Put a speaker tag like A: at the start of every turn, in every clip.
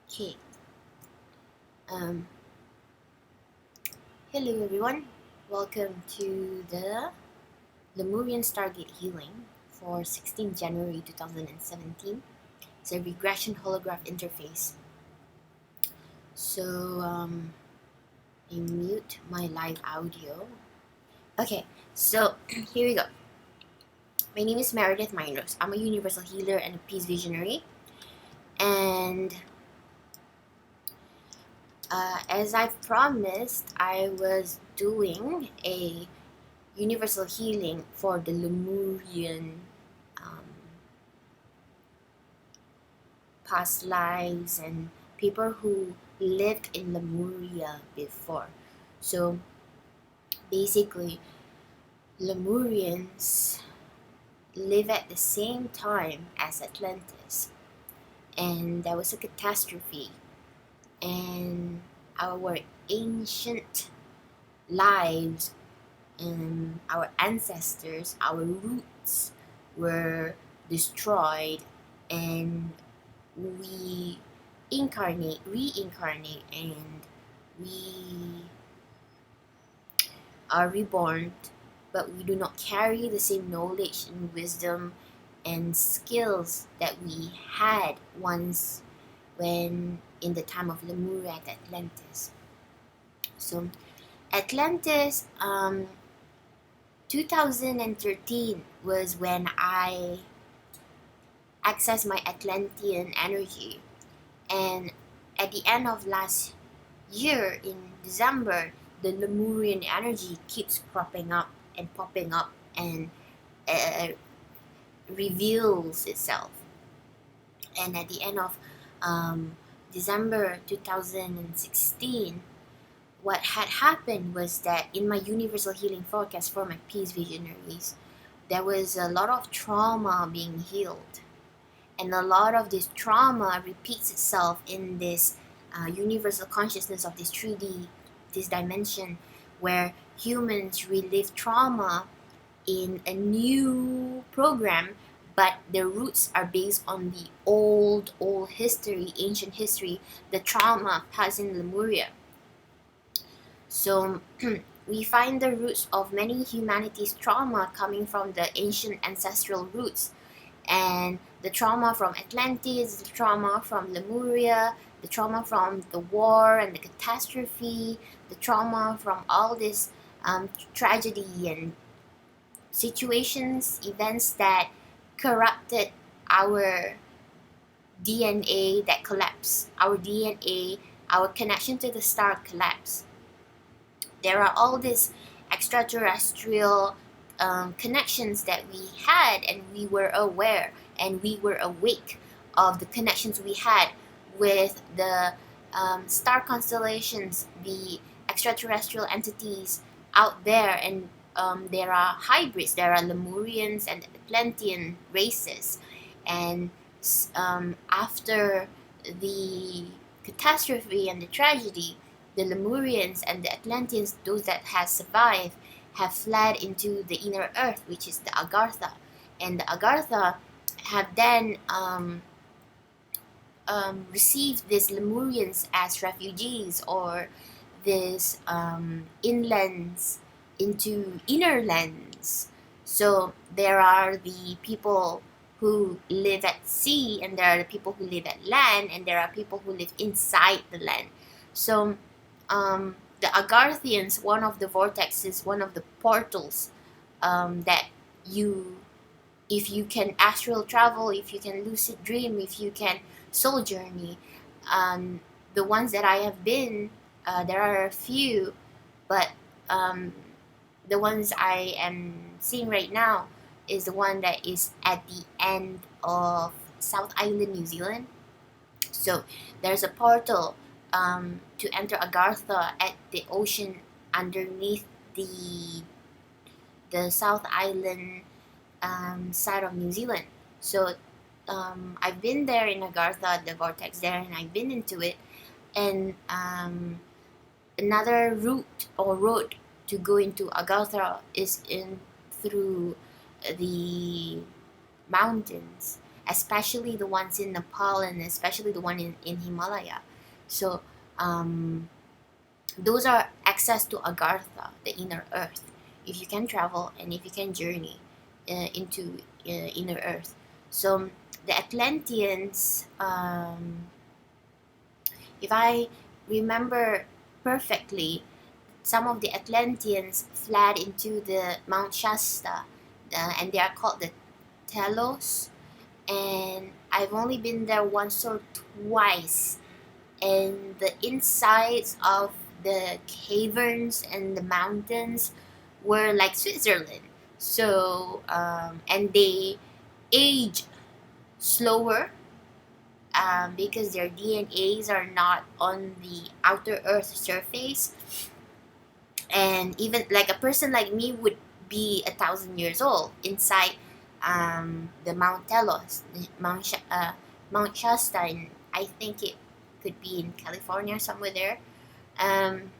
A: Okay. Um, Hello everyone. Welcome to the Lemurian Stargate healing for 16 January 2017. It's a regression holograph interface. So I mute my live audio. Okay, so here we go. My name is meredithmynrose. I'm a universal healer and a peace visionary. And as I've promised, I was doing a universal healing for the Lemurian um, past lives and people who lived in Lemuria before. So basically, Lemurians live at the same time as Atlantis, and there was a catastrophe, and our ancient lives and our ancestors, our roots were destroyed, and we reincarnate, and we are reborn, but we do not carry the same knowledge and wisdom and skills that we had once when in the time of Lemuria at Atlantis. So Atlantis, 2013 was when I accessed my Atlantean energy, and at the end of last year in December, the Lemurian energy keeps cropping up and popping up and uh, reveals itself. And at the end of December 2016, what had happened was that in my universal healing forecast for my peace visionaries, there was a lot of trauma being healed. And a lot of this trauma repeats itself in this universal consciousness of this 3D, this dimension, where humans relive trauma in a new program, but the roots are based on the old history, ancient history, the trauma passed in Lemuria. So we find the roots of many humanity's trauma coming from the ancient ancestral roots, and the trauma from Atlantis, the trauma from Lemuria, the trauma from the war and the catastrophe, the trauma from all this tragedy and situations, events that corrupted our DNA, that collapsed. Our DNA, our connection to the star collapsed. There are all these extraterrestrial connections that we had, and we were aware and we were awake of the connections we had with the star constellations, the extraterrestrial entities out there, and there are hybrids, there are Lemurians and Atlantean races, and after the catastrophe and the tragedy, the Lemurians and the Atlanteans, those that have survived, have fled into the inner earth, which is the Agartha. And the Agartha have then received these Lemurians as refugees, or these inlands into inner lands. So there are the people who live at sea, and there are the people who live at land, and there are people who live inside the land. So the Agarthians, one of the vortexes, one of the portals that you, if you can astral travel, if you can lucid dream, if you can soul journey, the ones that I have been, there are a few, but the ones I am seeing right now is the one that is at the end of South Island, New Zealand. So there's a portal to enter Agartha at the ocean underneath the South Island side of New Zealand. So I've been there in Agartha, the vortex there, and I've been into it. And another route or road to go into Agartha is in through the mountains. especially the ones in Nepal and especially the one in Himalaya. So those are access to Agartha, the inner earth, if you can travel and if you can journey into inner earth. So the Atlanteans, if I remember perfectly, some of the Atlanteans fled into the Mount Shasta, and they are called the Telos. And I've only been there once or twice, and the insides of the caverns and the mountains were like Switzerland. So and they age slower because their DNAs are not on the outer Earth surface, and even like a person like me would be 1,000 years old inside the Mount Telos, Mount Shasta, and I think it could be in California somewhere there. Um,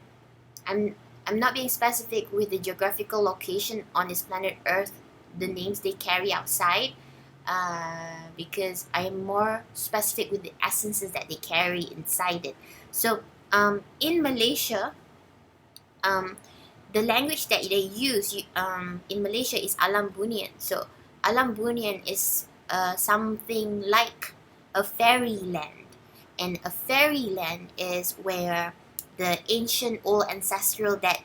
A: I'm I'm not being specific with the geographical location on this planet Earth, the names they carry outside, because I am more specific with the essences that they carry inside it. So in Malaysia, um, the language that they use in Malaysia is Alam Bunian. So Alam Bunian is something like a fairyland, and a fairyland is where the ancient old ancestral that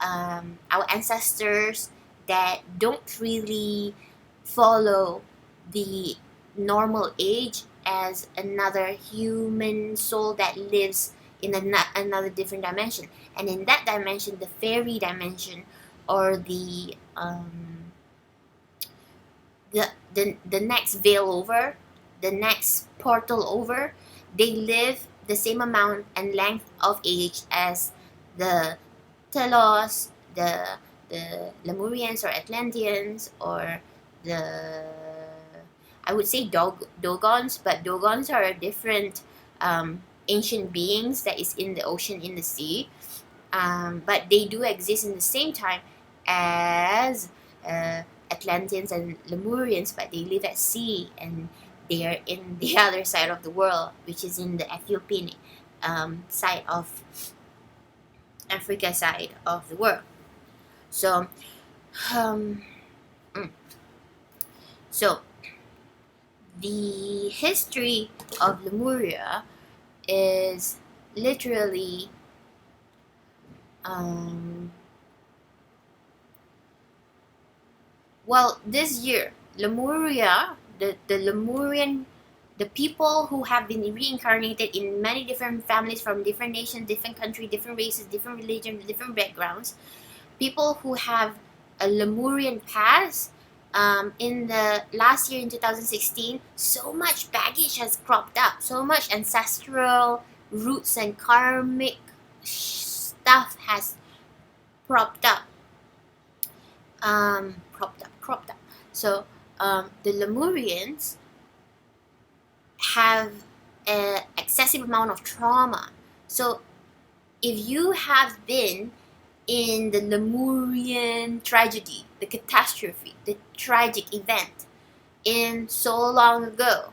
A: our ancestors that don't really follow the normal age as another human soul that lives in another different dimension, and in that dimension, the fairy dimension, or the next veil over, the next portal over, they live the same amount and length of age as the Telos, the Lemurians or Atlanteans, or the, I would say Dogons, but Dogons are a different ancient beings that is in the ocean, in the sea. But they do exist in the same time as Atlanteans and Lemurians, but they live at sea and they are in the other side of the world, which is in the Ethiopian side of Africa side of the world. So, um, mm. so the history of Lemuria is literally well, this year Lemuria, the Lemurian, the people who have been reincarnated in many different families from different nations, different countries, different races, different religions, different backgrounds, people who have a Lemurian past. In the last year in 2016, so much baggage has cropped up, so much ancestral roots and karmic stuff has propped up, cropped up. So the Lemurians have an excessive amount of trauma. So if you have been in the Lemurian tragedy, the catastrophe, the tragic event in so long ago,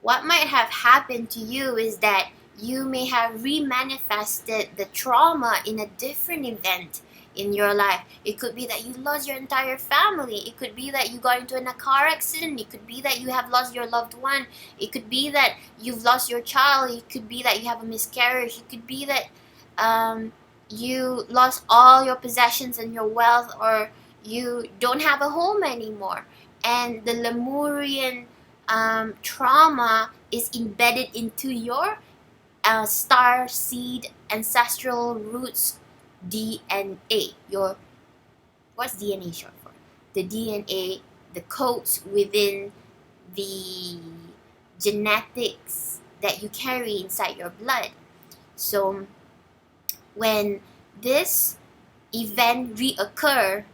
A: what might have happened to you is that you may have remanifested the trauma in a different event in your life. It could be that you lost your entire family. It could be that you got into a car accident. It could be that you have lost your loved one. It could be that you've lost your child. It could be that you have a miscarriage. It could be that you lost all your possessions and your wealth, or you don't have a home anymore. And the Lemurian trauma is embedded into your star seed ancestral roots DNA. Your, what's DNA short for? The DNA, the codes within the genetics that you carry inside your blood. So when this event reoccur,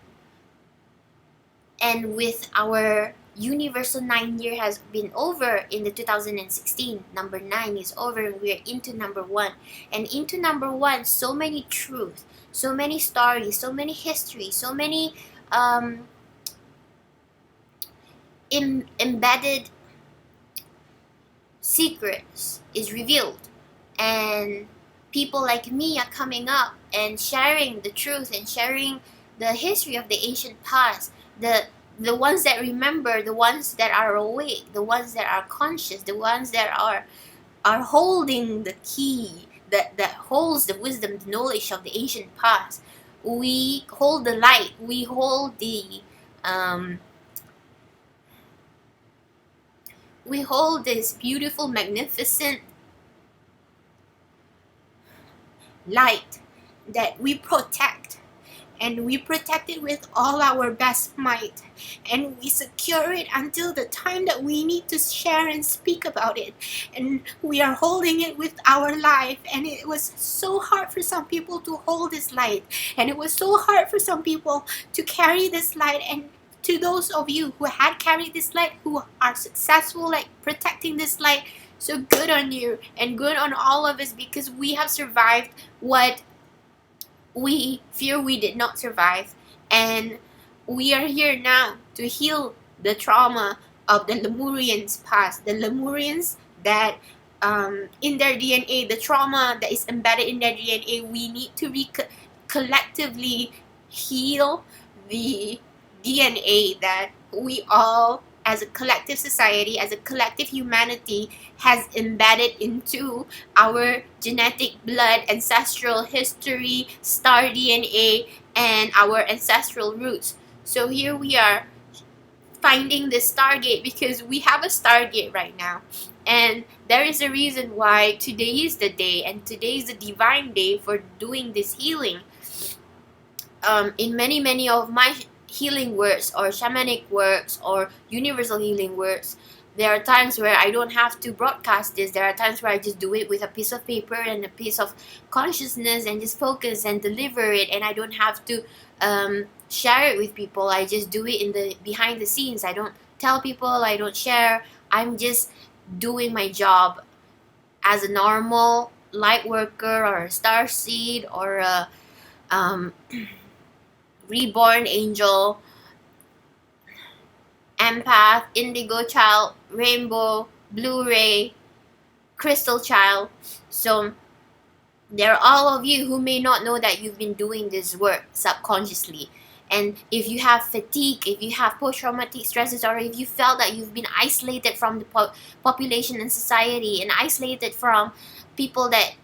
A: and with our universal 9 year has been over in the 2016, number 9 is over, and we're into number 1. And into number 1, so many truth, so many stories, so many history, so many embedded secrets is revealed, and people like me are coming up and sharing the truth and sharing the history of the ancient past, the ones that remember, the ones that are awake, the ones that are conscious, the ones that are holding the key that holds the wisdom, the knowledge of the ancient past. We hold the light, we hold the um, we hold this beautiful, magnificent light that we protect, and we protect it with all our best might, and we secure it until the time that we need to share and speak about it, and we are holding it with our life. And it was so hard for some people to hold this light, and it was so hard for some people to carry this light. And to those of you who had carried this light, who are successful like protecting this light, so good on you and good on all of us, because we have survived what we fear we did not survive, and we are here now to heal the trauma of the Lemurians past, the Lemurians that in their DNA, the trauma that is embedded in their DNA. We need to collectively heal the DNA that we all, as a collective society, as a collective humanity, has embedded into our genetic blood, ancestral history, star DNA, and our ancestral roots. So here we are finding this Stargate, because we have a Stargate right now. And there is a reason why today is the day, and today is the divine day for doing this healing. In many of my healing works or shamanic works or universal healing works, there are times where I don't have to broadcast this. There are times where I just do it with a piece of paper and a piece of consciousness and just focus and deliver it, and I don't have to share it with people. I just do it in the behind the scenes. I don't tell people, I don't share. I'm just doing my job as a normal light worker or a star seed or a reborn angel, empath, indigo child, rainbow, blue-ray, crystal child. So there are all of you who may not know that you've been doing this work subconsciously. And if you have fatigue, if you have post-traumatic stresses, or if you felt that you've been isolated from the population and society, and isolated from people that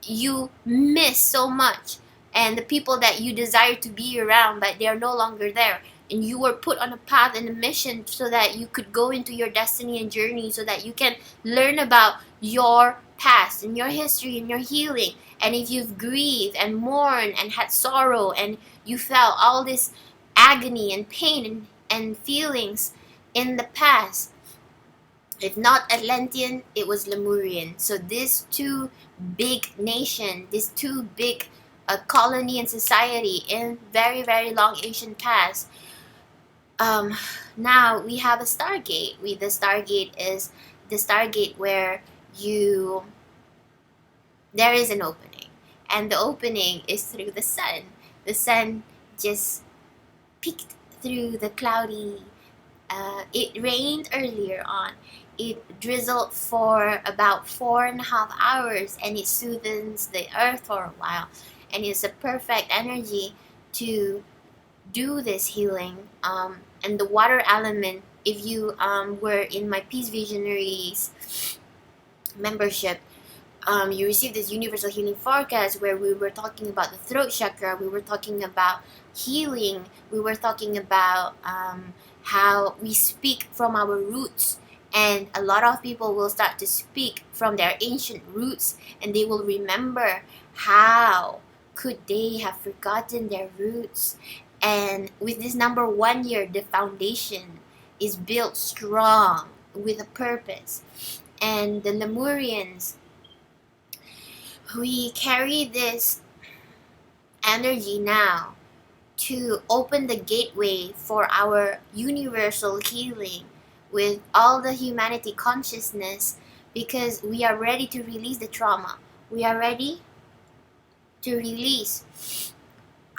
A: you miss so much, and the people that you desire to be around, but they are no longer there, and you were put on a path and a mission so that you could go into your destiny and journey, so that you can learn about your past and your history and your healing. And if you've grieved and mourned and had sorrow, and you felt all this agony and pain and feelings in the past, if not Atlantean, it was Lemurian. So these two big nation, these two big colony and society in very long ancient past. Now we have a Stargate. The Stargate is the Stargate where there is an opening, and the opening is through the sun. The sun just peeked through the cloudy. It rained earlier on. It drizzled for about 4.5 hours, and it soothes the earth for a while, and it's a perfect energy to do this healing. And the water element, if you were in my Peace Visionaries membership, you received this universal healing forecast where we were talking about the throat chakra, we were talking about healing, we were talking about how we speak from our roots. And a lot of people will start to speak from their ancient roots, and they will remember how could they have forgotten their roots. And with this number 1 year, the foundation is built strong with a purpose. And the Lemurians, we carry this energy now to open the gateway for our universal healing with all the humanity consciousness, because we are ready to release the trauma. We are ready to release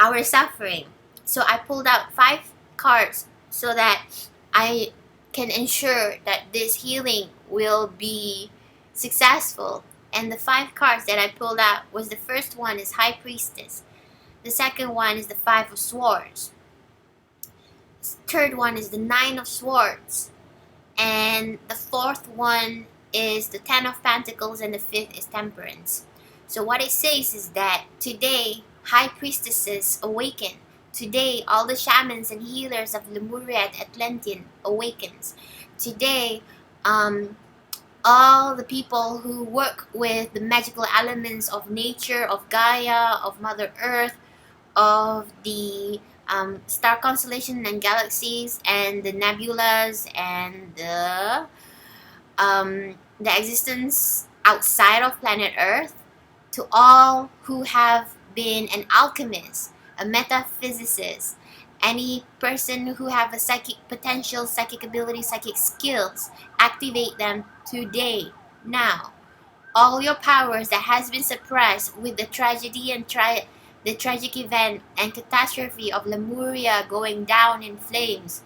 A: our suffering. So I pulled out 5 cards so that I can ensure that this healing will be successful. And the 5 cards that I pulled out was, the first one is High Priestess, the second one is the 5 of Swords, third one is the 9 of Swords, and the fourth one is the 10 of Pentacles, and the fifth is Temperance. So what it says is that today, High Priestesses awaken. Today, all the shamans and healers of Lemuria and Atlantean awakens. Today, all the people who work with the magical elements of nature, of Gaia, of Mother Earth, of the star constellation and galaxies, and the nebulas, and the existence outside of planet Earth, to all who have been an alchemist, a metaphysicist, any person who have a psychic potential, psychic ability, psychic skills, activate them today, now. All your powers that has been suppressed with the tragedy and the tragic event and catastrophe of Lemuria going down in flames.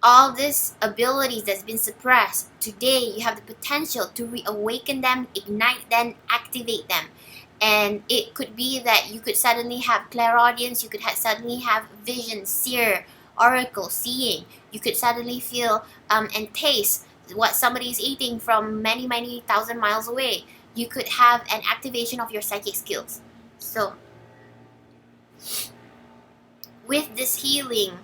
A: All these abilities that's been suppressed, today you have the potential to reawaken them, ignite them, activate them. And it could be that you could suddenly have clairaudience, you could suddenly have vision, seer, oracle, seeing. You could suddenly feel and taste what somebody is eating from many, many thousand miles away. You could have an activation of your psychic skills. So, with this healing,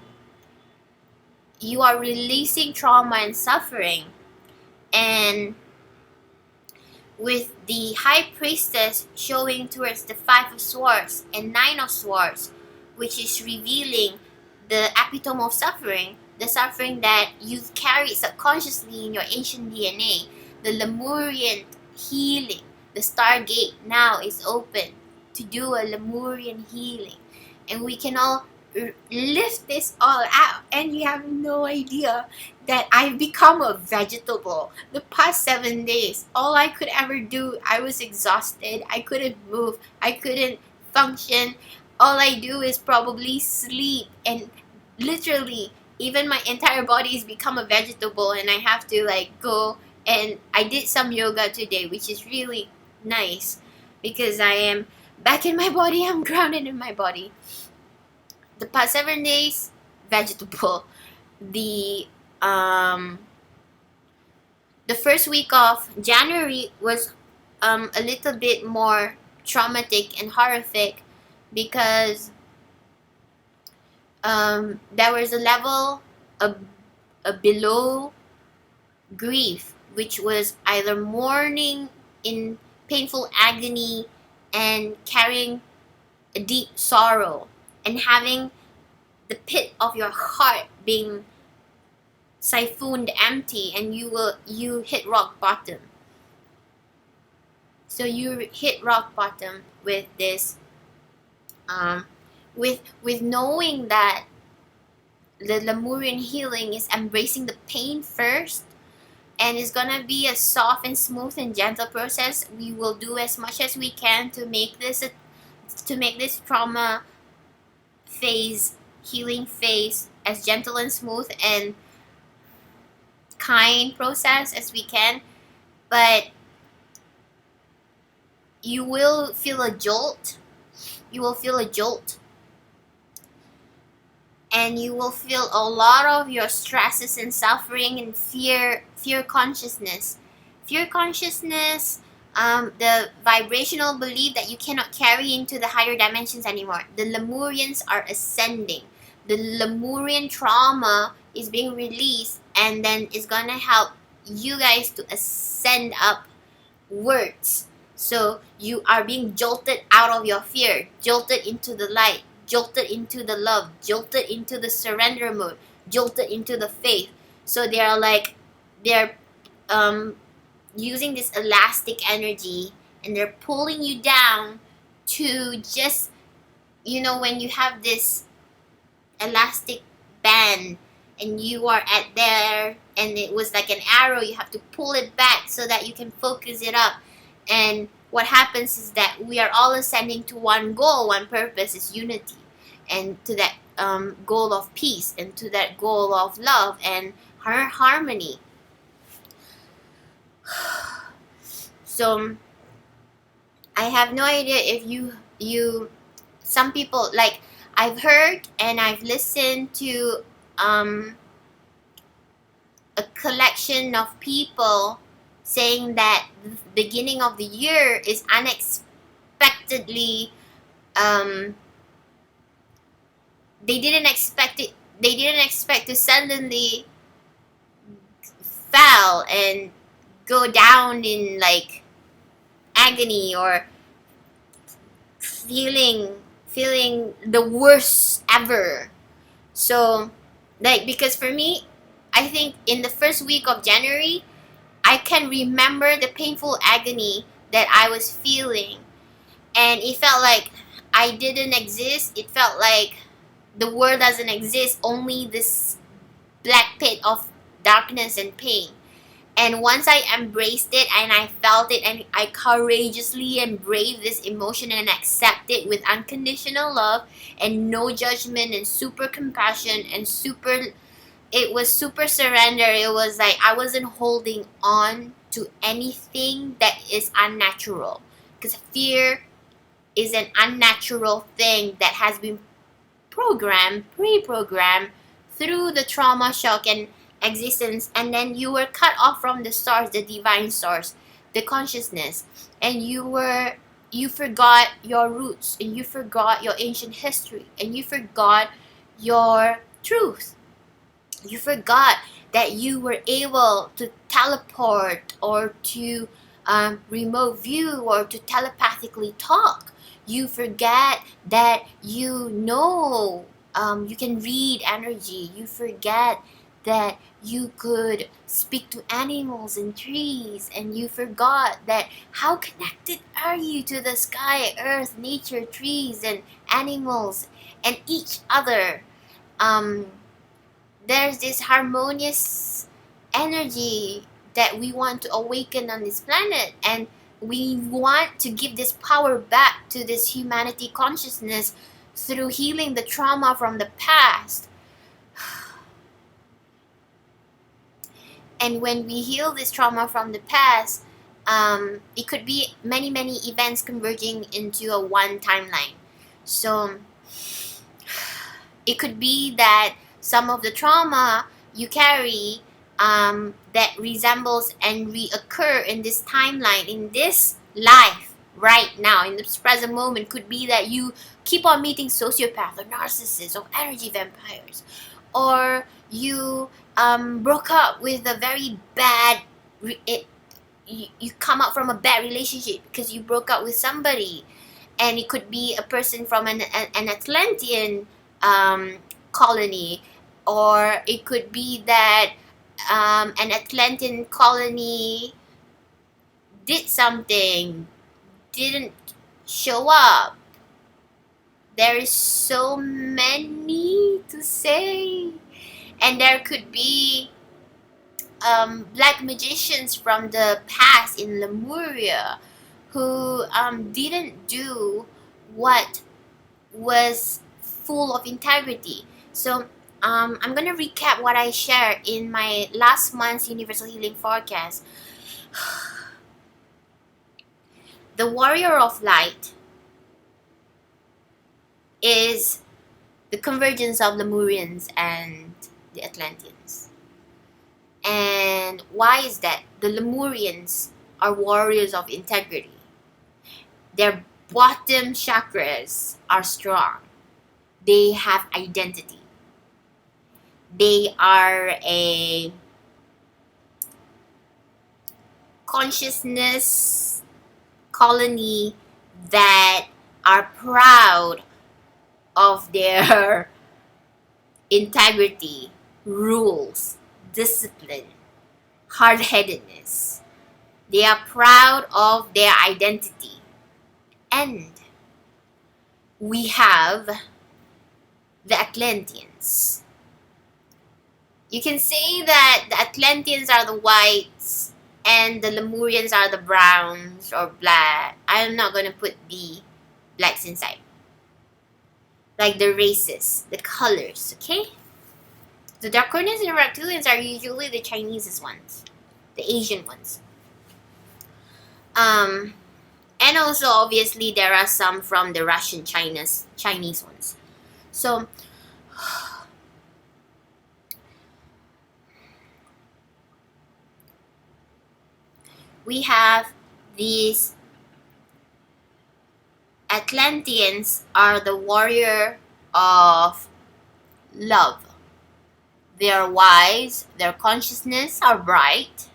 A: you are releasing trauma and suffering. And with the High Priestess showing towards the 5 of Swords and 9 of Swords, which is revealing the epitome of suffering, the suffering that you've carried subconsciously in your ancient DNA, the Lemurian healing, the Stargate now is open to do a Lemurian healing. And we can all lift this all out, and you have no idea that I've become a vegetable. The past 7 days, all I could ever do, I was exhausted, I couldn't move, I couldn't function. All I do is probably sleep, and literally even my entire body has become a vegetable, and I have to go, and I did some yoga today, which is really nice because I am back in my body, I'm grounded in my body. The past 7 days, vegetable. The first week of January was a little bit more traumatic and horrific because there was a level of below grief, which was either mourning in painful agony and carrying a deep sorrow, and having the pit of your heart being siphoned empty, and you hit rock bottom. So you hit rock bottom with this, with knowing that the Lemurian healing is embracing the pain first, and it's gonna be a soft and smooth and gentle process. We will do as much as we can to make this trauma phase, healing phase, as gentle and smooth and kind process as we can. But you will feel a jolt. You will feel a jolt. And you will feel a lot of your stresses and suffering and fear consciousness. Fear consciousness, the vibrational belief that you cannot carry into the higher dimensions anymore. The Lemurians are ascending. The Lemurian trauma is being released, and then it's gonna help you guys to ascend upwards. So you are being jolted out of your fear, jolted into the light, jolted into the love, jolted into the surrender mode, jolted into the faith. So they're using this elastic energy, and they're pulling you down to just, when you have this elastic band and you are at there, and it was like an arrow, you have to pull it back so that you can focus it up. And what happens is that we are all ascending to one goal, one purpose, is unity. And to that goal of peace and to that goal of love and harmony. So I have no idea if you some people, like, I've heard and I've listened to a collection of people saying that the beginning of the year is unexpectedly, they didn't expect to suddenly fall and go down in like agony or feeling the worst ever. So, like, because for me, I think in the first week of January, I can remember the painful agony that I was feeling, and it felt like I didn't exist. It felt like the world doesn't exist, only this black pit of darkness and pain. And once I embraced it and I felt it and I courageously embraced this emotion and accept it with unconditional love and no judgment and super compassion and it was super surrender. It was like I wasn't holding on to anything that is unnatural, because fear is an unnatural thing that has been pre-programmed through the trauma, shock, and existence, and then you were cut off from the source, the divine source, the consciousness, and you forgot your roots, and you forgot your ancient history, and you forgot your truth. You forgot that you were able to teleport or to remote view or to telepathically talk. You forget that you can read energy. You forget that you could speak to animals and trees, and you forgot that how connected are you to the sky, earth, nature, trees, and animals, and each other. There's this harmonious energy that we want to awaken on this planet, and we want to give this power back to this humanity consciousness through healing the trauma from the past. And when we heal this trauma from the past, it could be many events converging into a one timeline. So it could be that some of the trauma you carry that resembles and reoccur in this timeline, in this life right now, in this present moment, could be that you keep on meeting sociopaths or narcissists or energy vampires, or you broke up with a very bad you come out from a bad relationship because you broke up with somebody. And it could be a person from an Atlantean colony, or it could be that an Atlantean colony did something, didn't show up. There is so many to say. And there could be black magicians from the past in Lemuria who didn't do what was full of integrity. So I'm going to recap what I shared in my last month's Universal Healing Forecast. The Warrior of Light is the convergence of Lemurians and the Atlanteans. And why is that? The Lemurians are warriors of integrity. Their bottom chakras are strong. They have identity. They are a consciousness colony that are proud of their integrity, rules, discipline, hard-headedness. They are proud of their identity. And we have the Atlanteans. You can say that the Atlanteans are the whites and the Lemurians are the browns or black. I'm not going to put the blacks inside. like the races, the colors, okay? The Draconians and Reptilians are usually the Chinese ones, the Asian ones. And also obviously there are some from the Russian Chinese ones. So we have these Atlanteans are the warrior of love. They are wise, their consciousness are bright,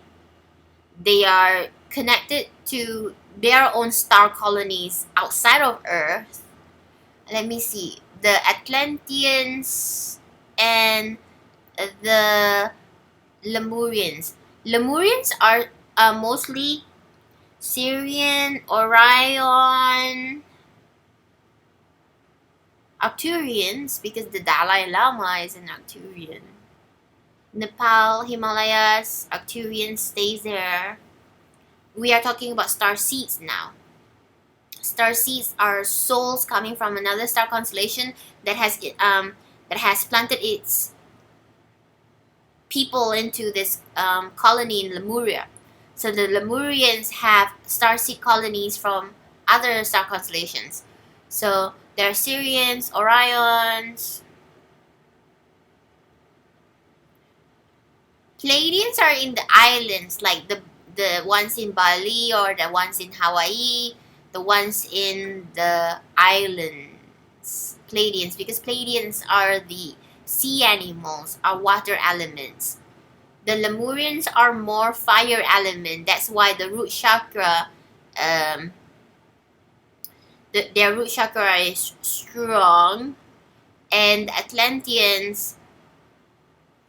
A: they are connected to their own star colonies outside of Earth. Let me see. The Atlanteans and the Lemurians. Lemurians are mostly Syrian, Orion, Arcturians, because the Dalai Lama is an Arcturian. Nepal, Himalayas, Arcturian stays there. We are talking about star seeds now. Star seeds are souls coming from another star constellation that has planted its people into this colony in Lemuria. So the Lemurians have starseed colonies from other star constellations. So there are Syrians, Orions. Pleiadians are in the islands, like the ones in Bali or the ones in Hawaii, the ones in the islands. Pleiadians, because Pleiadians are the sea animals, are water elements. The Lemurians are more fire element. That's why the root chakra, their root chakra is strong. And the Atlanteans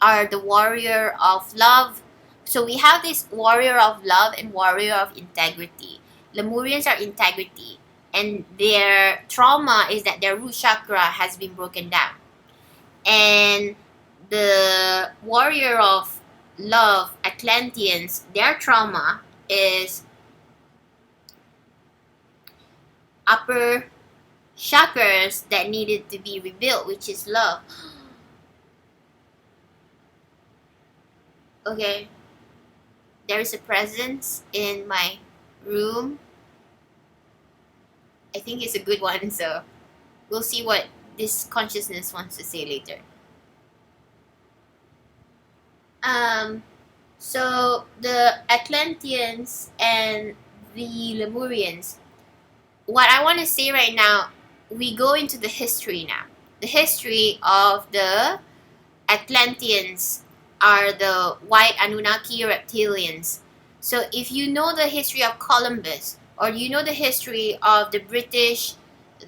A: are the warrior of love. So we have this warrior of love and warrior of integrity. Lemurians are integrity, and their trauma is that their root chakra has been broken down. And the warrior of love, Atlanteans, their trauma is upper chakras that needed to be rebuilt, which is love. Okay, there is a presence in my room. I think it's a good one, so we'll see what this consciousness wants to say later. So the Atlanteans and the Lemurians, what I want to say right now, we go into the history now. The history of the Atlanteans are the white Anunnaki reptilians. So if you know the history of Columbus, or you know the history of the British,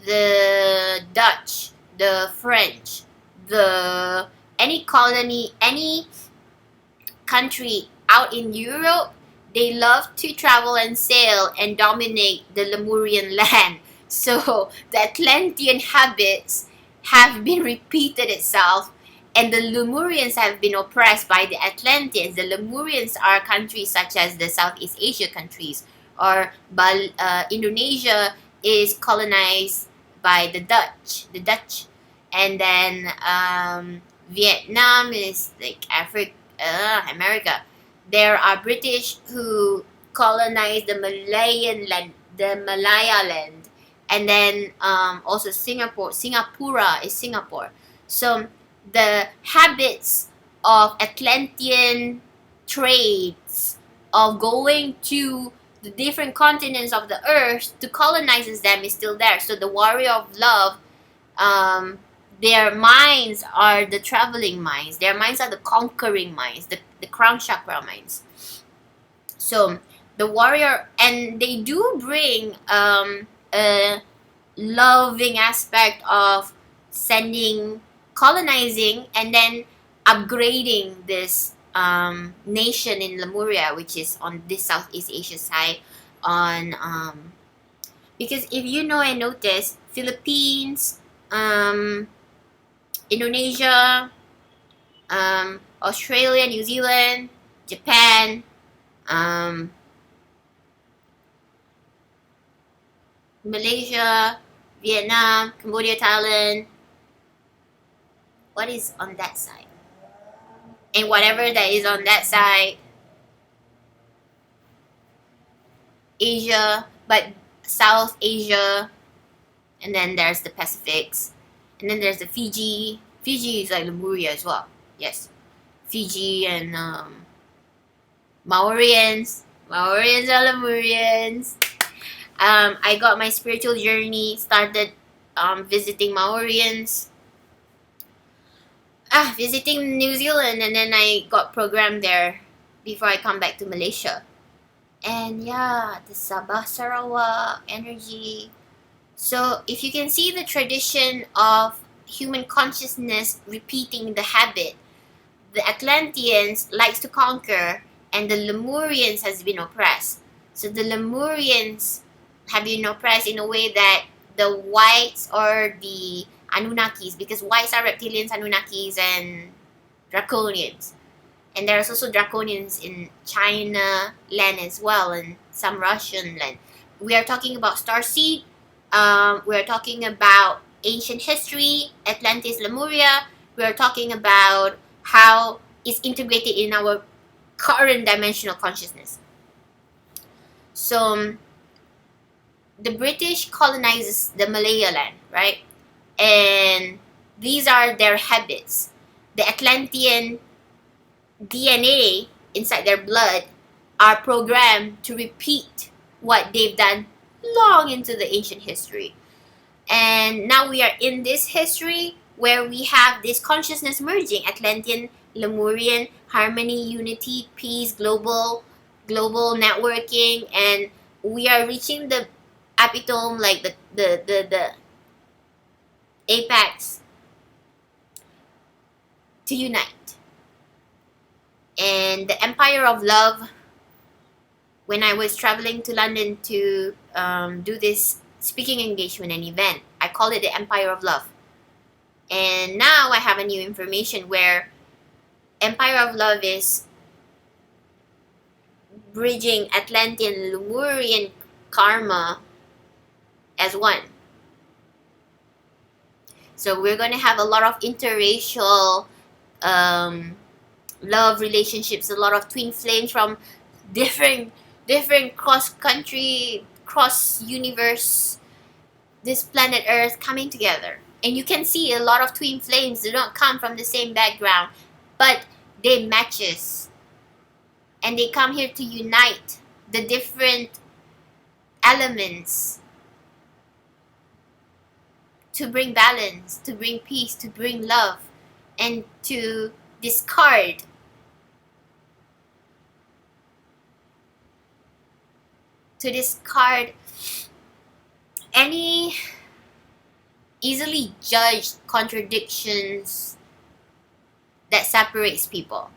A: the Dutch, the French, the any colony, any country out in Europe, they love to travel and sail and dominate the Lemurian land. So the Atlantean habits have been repeated itself, and the Lemurians have been oppressed by the Atlanteans. The Lemurians are countries such as the Southeast Asia countries, or Indonesia is colonized by the Dutch, and then Vietnam is like America. There are British who colonized the Malaya land, and then also Singapura is Singapore. So the habits of Atlantean trades of going to the different continents of the earth to colonize them is still there. So the warrior of love, their minds are the traveling minds. Their minds are the conquering minds, the crown chakra minds. So the warrior, and they do bring a loving aspect of colonizing, and then upgrading this nation in Lemuria, which is on this Southeast Asia side, because if you know and notice, Philippines, Indonesia, Australia, New Zealand, Japan, Malaysia, Vietnam, Cambodia, Thailand, what is on that side. And whatever that is on that side, Asia, but South Asia, and then there's the Pacifics, and then there's the Fiji. Fiji is like Lemuria as well. Yes, Fiji and Maorians. Maorians are Lemurians. I got my spiritual journey started visiting Maorians. Visiting New Zealand, and then I got programmed there before I come back to Malaysia. And yeah, the Sabah Sarawak energy. So if you can see the tradition of human consciousness repeating the habit, the Atlanteans likes to conquer, and the Lemurians has been oppressed. So the Lemurians have been oppressed in a way that the whites or the Anunnakis, because whites are reptilians, Anunnakis, and Draconians. And there's also Draconians in China land as well, and some Russian land. We are talking about Starseed. We are talking about ancient history, Atlantis, Lemuria. We are talking about how it's integrated in our current dimensional consciousness. So the British colonizes the Malaya land, right? And these are their habits. The Atlantean DNA inside their blood are programmed to repeat what they've done long into the ancient history. And now we are in this history where we have this consciousness merging, Atlantean, Lemurian, harmony, unity, peace, global networking, and we are reaching the epitome, like the apex, to unite. And the Empire of Love, when I was traveling to London to do this speaking engagement and event, I called it the Empire of Love. And now I have a new information where Empire of Love is bridging Atlantean Lemurian karma as one. So we're going to have a lot of interracial love relationships, a lot of twin flames from different cross country, cross universe, this planet Earth coming together. And you can see a lot of twin flames. They don't come from the same background, but they matches, and they come here to unite the different elements, to bring balance, to bring peace, to bring love, and to discard any easily judged contradictions that separates people.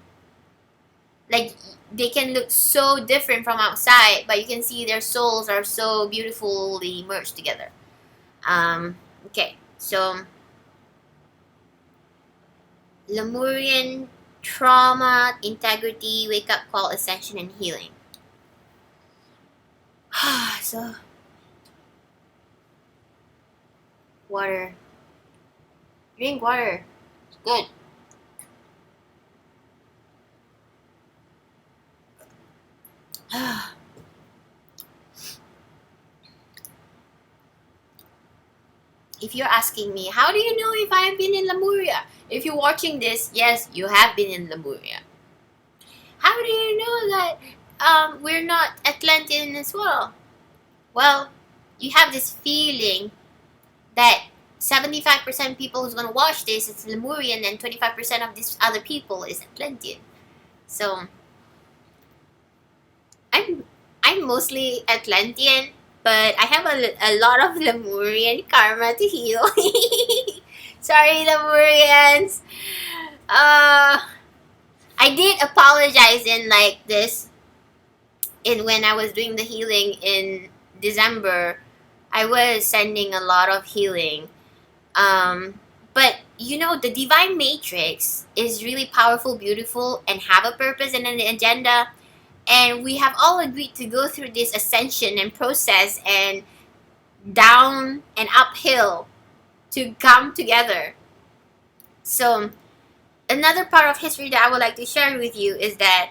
A: Like, they can look so different from outside, but you can see their souls are so beautifully merged together. Okay, so Lemurian trauma, integrity, wake up call, ascension, and healing. So, water. Drink water. It's good. If you're asking me, how do you know if I have been in Lemuria? If you're watching this, yes, you have been in Lemuria. How do you know that we're not Atlantean as well? Well, you have this feeling that 75% people who's going to watch this is Lemurian, and 25% of these other people is Atlantean. So I'm mostly Atlantean, but I have a lot of Lemurian karma to heal. Sorry, Lemurians. I did apologize in like this. When I was doing the healing in December, I was sending a lot of healing. But you know, the divine matrix is really powerful, beautiful, and have a purpose and an agenda. And we have all agreed to go through this ascension and process and down and uphill to come together. So another part of history that I would like to share with you is that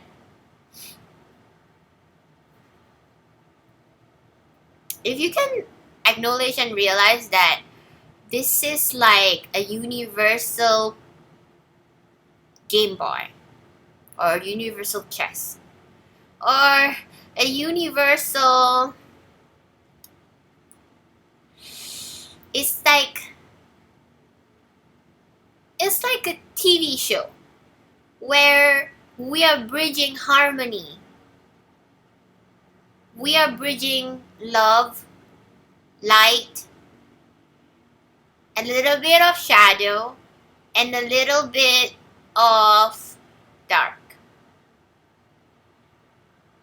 A: if you can acknowledge and realize that this is like a universal Game Boy or universal chess or a universal, it's like a TV show where we are bridging harmony, we are bridging love, light, a little bit of shadow, and a little bit of dark.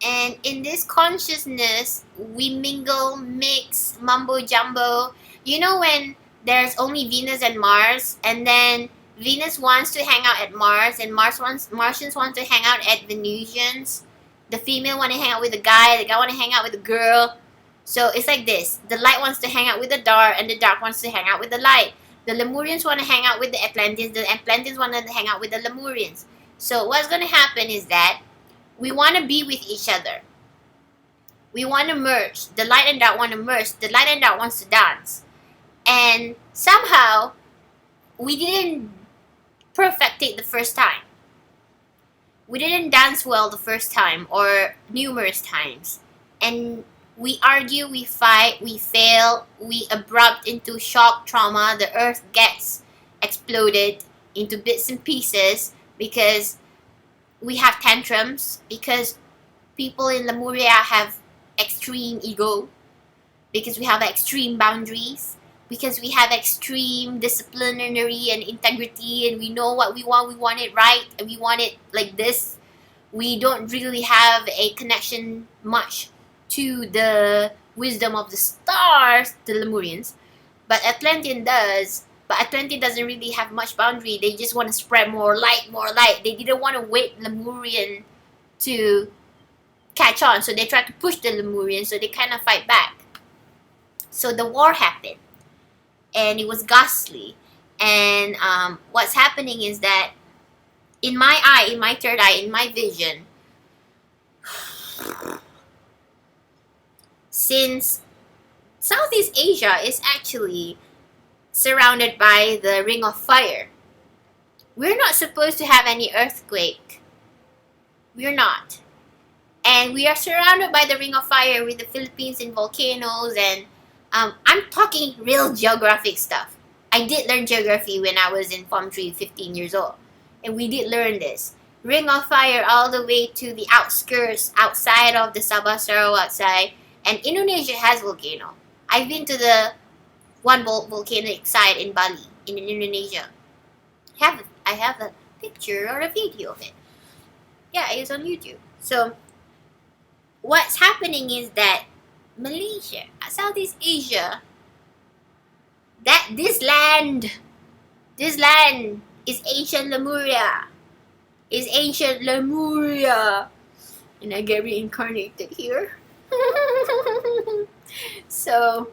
A: And in this consciousness, we mingle, mix, mumbo jumbo. You know when there's only Venus and Mars, and then Venus wants to hang out at Mars, and Martians want to hang out at Venusians. The female want to hang out with the guy want to hang out with the girl. So it's like this. The light wants to hang out with the dark, and the dark wants to hang out with the light. The Lemurians want to hang out with the Atlanteans. The Atlanteans want to hang out with the Lemurians. So what's going to happen is that we want to be with each other. We want to merge. The light and dark want to merge. The light and dark wants to dance. And somehow, we didn't perfect it the first time. We didn't dance well the first time or numerous times. And we argue, we fight, we fail, we erupt into shock trauma. The earth gets exploded into bits and pieces because we have tantrums, because people in Lemuria have extreme ego, because we have extreme boundaries, because we have extreme disciplinary and integrity, and we know what we want it right, and we want it like this. We don't really have a connection much to the wisdom of the stars, the Lemurians, but Atlantean does. But Atlantean doesn't really have much boundary. They just want to spread more light, more light. They didn't want to wait Lemurian to catch on, so they tried to push the Lemurian, so they kind of fight back. So the war happened, and it was ghastly. And what's happening is that in my eye, in my third eye, in my vision, since Southeast Asia is actually surrounded by the Ring of Fire, we're not supposed to have any earthquake. We're not. And we are surrounded by the Ring of Fire with the Philippines and volcanoes, and I'm talking real geographic stuff. I did learn geography when I was in Form 3, 15 years old. And we did learn this. Ring of Fire all the way to the outskirts, outside of the Sabah Sarawak side. And Indonesia has volcano. I've been to the one volcanic site in Bali, in Indonesia. I have a picture or a video of it. Yeah, it's on YouTube. So, what's happening is that Malaysia, Southeast Asia, that this land is ancient Lemuria. Is ancient Lemuria. And I get reincarnated here. So,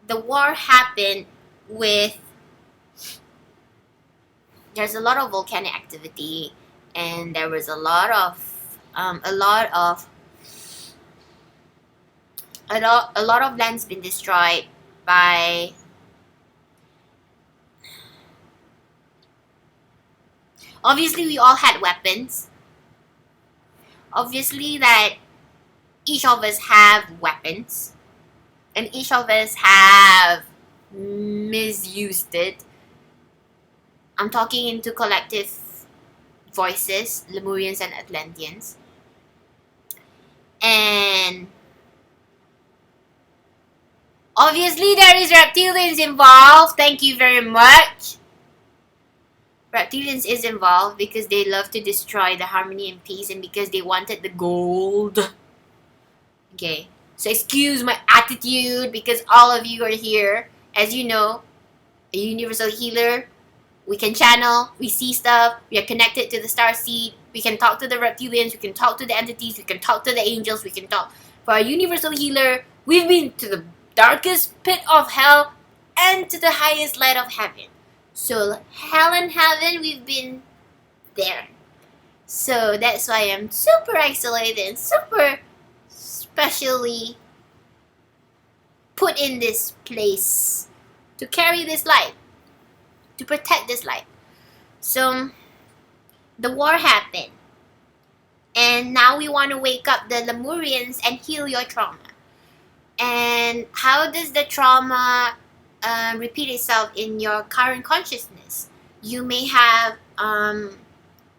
A: the war happened with, there's a lot of volcanic activity, and there was a lot of land's been destroyed by obviously we all had weapons. Obviously that each of us have weapons, and each of us have misused it. I'm talking into collective voices, Lemurians and Atlanteans. And obviously there is reptilians involved. Thank you very much. Reptilians is involved because they love to destroy the harmony and peace, and because they wanted the gold. Okay. So excuse my attitude, because all of you are here. As you know, a universal healer. We can channel, we see stuff, we are connected to the star seed, we can talk to the reptilians, we can talk to the entities, we can talk to the angels, we can talk. For a universal healer, we've been to the darkest pit of hell and to the highest light of heaven. So hell and heaven, we've been there. So that's why I'm super isolated and super specially put in this place to carry this light, to protect this light. So the war happened, and now we want to wake up the Lemurians and heal your trauma. And how does the trauma repeat itself in your current consciousness? You may have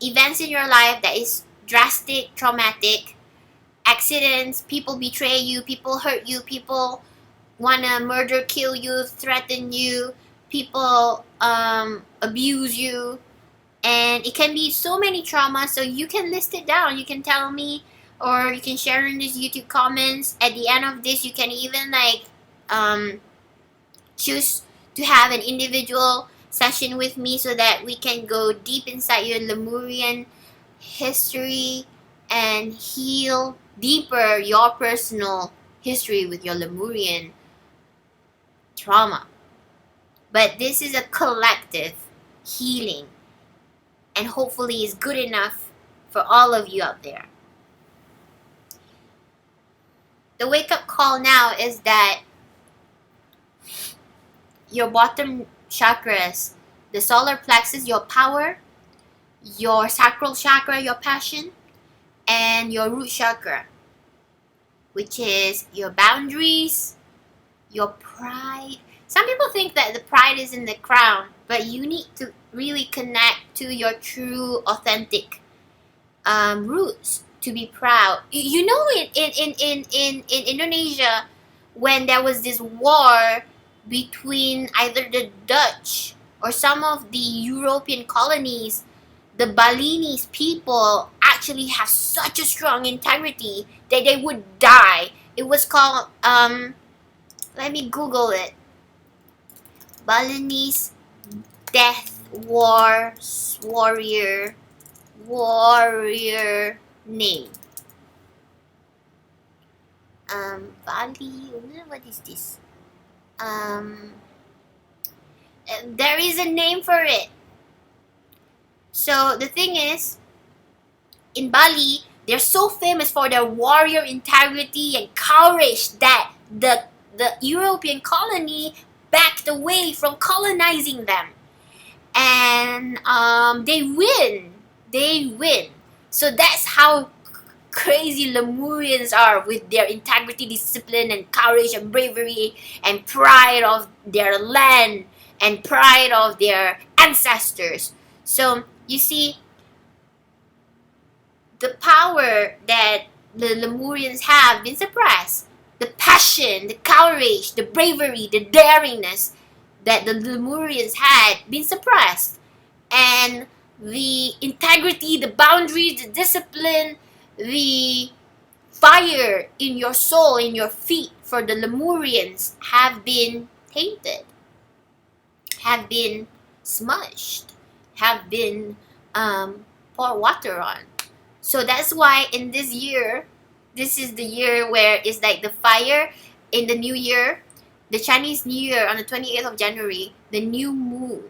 A: events in your life that is drastic, traumatic, accidents, people betray you, people hurt you, people want to murder, kill you, threaten you, people abuse you, and it can be so many traumas. So you can list it down, you can tell me, or you can share in this YouTube comments. At the end of this, you can even choose to have an individual session with me so that we can go deep inside your Lemurian history and heal deeper your personal history with your Lemurian trauma. But this is a collective healing, and hopefully is good enough for all of you out there. The wake-up call now is that your bottom chakras, the solar plexus, your power, your sacral chakra, your passion, and your root chakra, which is your boundaries, your pride. Some people think that the pride is in the crown, but you need to really connect to your true, authentic roots to be proud. You know, in Indonesia, when there was this war between either the Dutch or some of the European colonies, the Balinese people actually have such a strong integrity that they would die. It was called, let me Google it. Balinese death warrior name. Bali, what is this? There is a name for it. So the thing is, in Bali, they're so famous for their warrior integrity and courage that the European colony backed away from colonizing them. And they win. So that's how crazy Lemurians are with their integrity, discipline, and courage, and bravery, and pride of their land, and pride of their ancestors. So you see, the power that the Lemurians have been suppressed. The passion, the courage, the bravery, the daringness that the Lemurians had been suppressed. And the integrity, the boundaries, the discipline, the fire in your soul, in your feet for the Lemurians have been tainted, have been smushed, have been poured water on. So that's why in this year, this is the year where it's like the fire in the new year, the Chinese New Year on the 28th of January, the new moon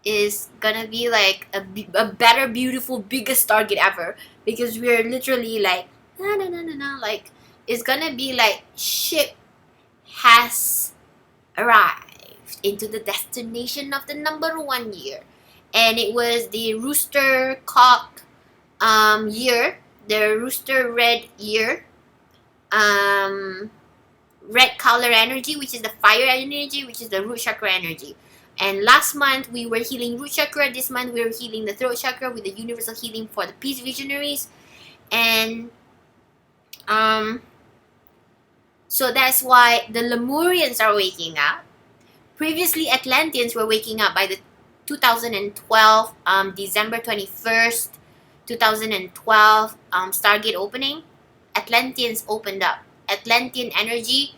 A: is gonna be like a better, beautiful, biggest Stargate ever, because we're literally like, like it's gonna be like ship has arrived into the destination of the number 1 year. And it was the rooster cock year, the rooster red year, red color energy, which is the fire energy, which is the root chakra energy. And last month we were healing root chakra. This month we were healing the throat chakra with the universal healing for the peace visionaries. And so that's why the Lemurians are waking up. Previously, Atlanteans were waking up by the 2012 December 21st, 2012 Stargate opening. Atlanteans opened up. Atlantean energy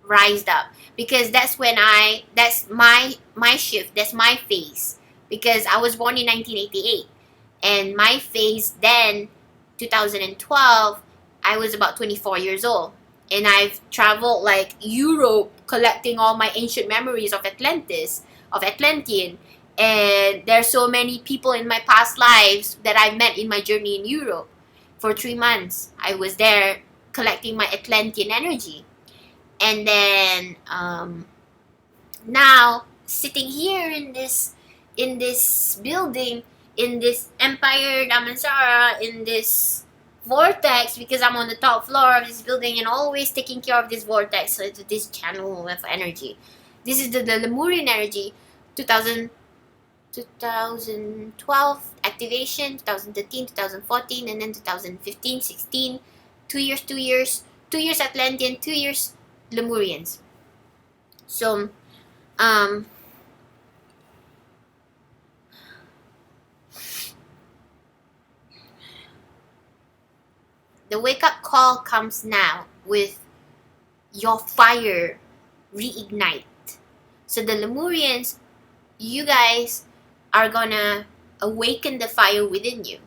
A: rised up, because that's when that's my shift, that's my phase, because I was born in 1988, and my phase then, 2012, I was about 24 years old, and I've traveled like Europe collecting all my ancient memories of Atlantean. And there's so many people in my past lives that I met in my journey in Europe. For 3 months, I was there collecting my Atlantean energy. And then now sitting here in this building, in this Empire Damansara, in this vortex, because I'm on the top floor of this building and always taking care of this vortex, so it's this channel of energy. This is the Lemurian energy, 2012 activation, 2013, 2014, and then 2015, 16, 2 years, 2 years, 2 years Atlantean, 2 years Lemurians. So the wake-up call comes now with your fire reignite. So the Lemurians, you guys are gonna awaken the fire within you.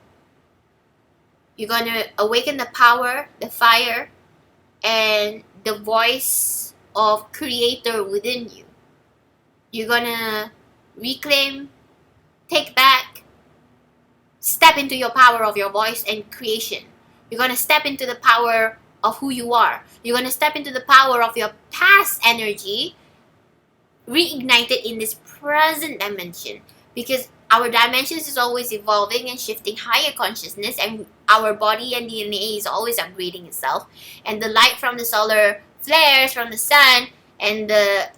A: You're gonna awaken the power, the fire, and the voice of creator within you. You're gonna reclaim, take back, step into your power of your voice and creation. You're going to step into the power of who you are. You're going to step into the power of your past energy, reignited in this present dimension. Because our dimensions is always evolving and shifting higher consciousness, and our body and DNA is always upgrading itself. And the light from the solar flares, from the sun, and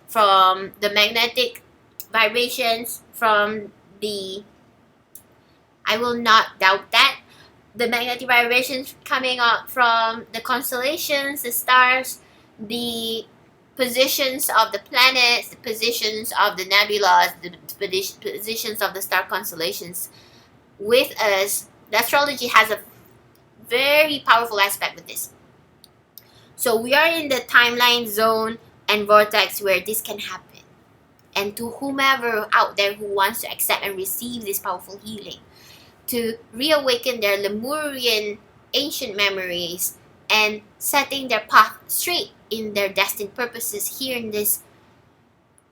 A: from the magnetic vibrations, from the... I will not doubt that. The magnetic vibrations coming up from the constellations, the stars, the positions of the planets, the positions of the nebulas, the positions of the star constellations with us. The astrology has a very powerful aspect with this. So we are in the timeline zone and vortex where this can happen. And to whomever out there who wants to accept and receive this powerful healing, to reawaken their Lemurian ancient memories and setting their path straight in their destined purposes here in this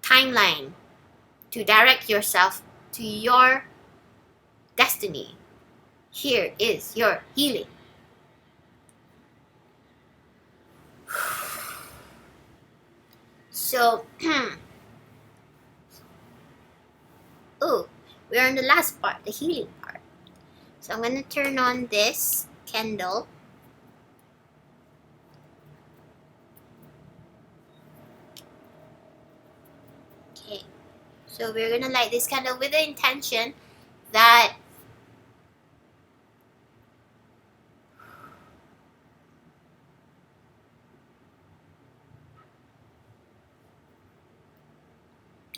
A: timeline, to direct yourself to your destiny. Here is your healing. So, we're on the last part, the healing part. So I'm going to turn on this candle. Okay, so we're going to light this candle with the intention that